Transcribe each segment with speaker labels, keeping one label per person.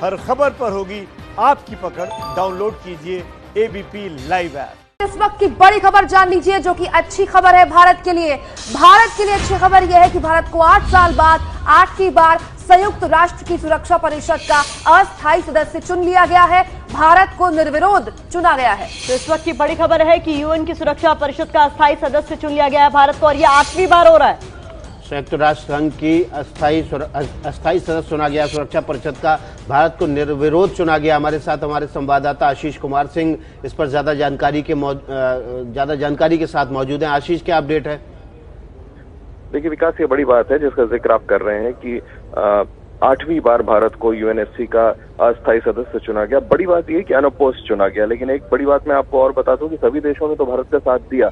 Speaker 1: हर खबर पर होगी आपकी पकड़। डाउनलोड कीजिए एबीपी लाइव ऐप।
Speaker 2: इस वक्त की बड़ी खबर जान लीजिए, जो कि अच्छी खबर है भारत के लिए। भारत के लिए अच्छी खबर यह है कि भारत को 8 साल बाद 8वीं बार संयुक्त राष्ट्र की सुरक्षा परिषद का अस्थायी सदस्य चुन लिया गया है। भारत को निर्विरोध चुना गया है।
Speaker 3: तो इस वक्त की बड़ी खबर है कि यूएन की सुरक्षा परिषद का अस्थायी सदस्य चुन लिया गया है भारत को, और ये 8वीं बार हो रहा है।
Speaker 4: संयुक्त राष्ट्र संघ की अस्थायी सदस्य चुना गया सुरक्षा परिषद का, भारत को निर्विरोध चुना गया। हमारे साथ हमारे संवाददाता आशीष कुमार सिंह इस पर ज्यादा जानकारी के साथ मौजूद हैं। आशीष, क्या अपडेट है?
Speaker 5: देखिए विकास, ये बड़ी बात है जिसका जिक्र आप कर रहे हैं कि 8वीं बार भारत को यूएनएससी का अस्थायी सदस्य चुना गया। बड़ी बात यह कि अनअपोज्ड चुना गया, लेकिन एक बड़ी बात मैं आपको और बता दूं कि सभी देशों ने तो भारत का साथ दिया।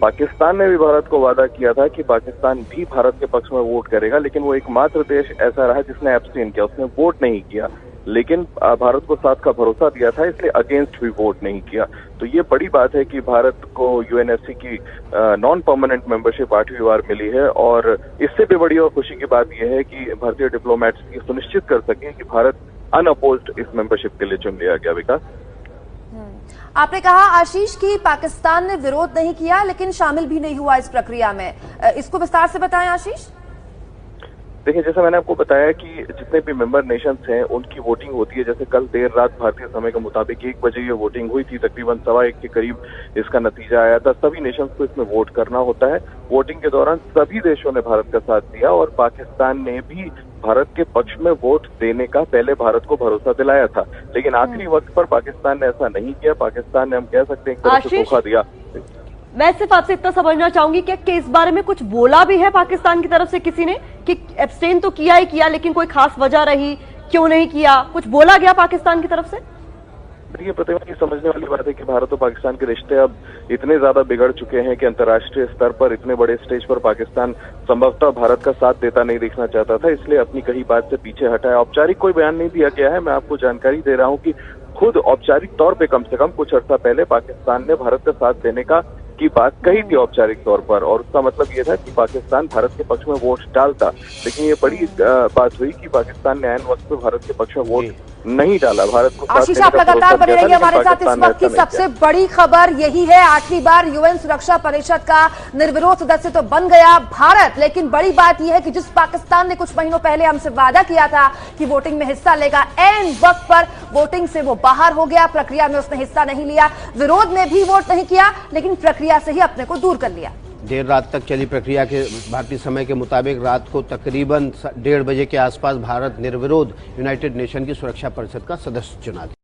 Speaker 5: पाकिस्तान ने भी भारत को वादा किया था कि पाकिस्तान भी भारत के पक्ष में वोट करेगा, लेकिन वो एकमात्र देश ऐसा रहा जिसने एब्सटेन किया, उसने वोट नहीं किया। लेकिन भारत को साथ का भरोसा दिया था, इसलिए अगेंस्ट भी वोट नहीं किया। तो ये बड़ी बात है कि भारत को यूएनएससी की नॉन परमानेंट मेंबरशिप 8वीं बार मिली है। और इससे भी बड़ी और खुशी की बात यह है कि भारतीय डिप्लोमेट्स ये सुनिश्चित कर सकें कि भारत अनअपोज्ड इस मेंबरशिप के लिए चुन लिया गया। विकास,
Speaker 2: आपने कहा आशीष कि पाकिस्तान ने विरोध नहीं किया, लेकिन शामिल भी नहीं हुआ इस प्रक्रिया में। इसको विस्तार से बताएं आशीष।
Speaker 5: देखिए, जैसे मैंने आपको बताया कि जितने भी मेंबर नेशंस हैं उनकी वोटिंग होती है। जैसे कल देर रात भारतीय समय के मुताबिक 1 बजे ये वोटिंग हुई थी, तकरीबन 1:15 के करीब इसका नतीजा आया था। सभी नेशंस को इसमें वोट करना होता है। वोटिंग के दौरान सभी देशों ने भारत का साथ दिया और पाकिस्तान ने भी भारत के पक्ष में वोट देने का पहले भारत को भरोसा दिलाया था, लेकिन आखिरी वक्त पर पाकिस्तान ने ऐसा नहीं किया। पाकिस्तान ने, हम कह सकते हैं, एक तरह से धोखा दिया।
Speaker 3: मैं सिर्फ आपसे इतना समझना चाहूंगी कि इस बारे में कुछ बोला भी है पाकिस्तान की तरफ से किसी ने कि एब्सटेन तो किया ही किया, लेकिन कोई खास वजह रही, क्यों नहीं किया, कुछ बोला गया पाकिस्तान की तरफ से?
Speaker 5: देखिए, प्रतिमा की समझने वाली बात है कि भारत और पाकिस्तान के रिश्ते अब इतने ज्यादा बिगड़ चुके हैं कि अंतर्राष्ट्रीय स्तर पर इतने बड़े स्टेज पर पाकिस्तान संभवतः भारत का साथ देता नहीं दिखना चाहता था, इसलिए अपनी कही बात से पीछे हटा है। औपचारिक कोई बयान नहीं दिया गया है। मैं आपको जानकारी दे रहा हूं कि खुद औपचारिक तौर पे कम से कम कुछ अर्सा पहले पाकिस्तान ने भारत का साथ देने की बात कही थी औपचारिक तौर पर, और उसका मतलब ये था कि पाकिस्तान भारत के पक्ष में वोट डालता। लेकिन ये बड़ी बात हुई कि पाकिस्तान ने ऐन वक्त पे भारत के पक्ष में वोट नहीं डाला। भारत को
Speaker 2: आशीष, आप लगातार बने रहिए हमारे साथ। इस वक्त की सबसे बड़ी खबर यही है, 8वीं बार यूएन सुरक्षा परिषद का निर्विरोध सदस्य तो बन गया भारत, लेकिन बड़ी बात यह है कि जिस पाकिस्तान ने कुछ महीनों पहले हमसे वादा किया था कि वोटिंग में हिस्सा लेगा, ऐन वक्त पर वोटिंग से वो बाहर हो गया। प्रक्रिया में उसने हिस्सा नहीं लिया, विरोध में भी वोट नहीं किया, लेकिन प्रक्रिया से ही अपने को दूर कर लिया।
Speaker 4: देर रात तक चली प्रक्रिया के भारतीय समय के मुताबिक रात को तकरीबन 1:30 बजे के आसपास भारत निर्विरोध यूनाइटेड नेशन की सुरक्षा परिषद का सदस्य चुना।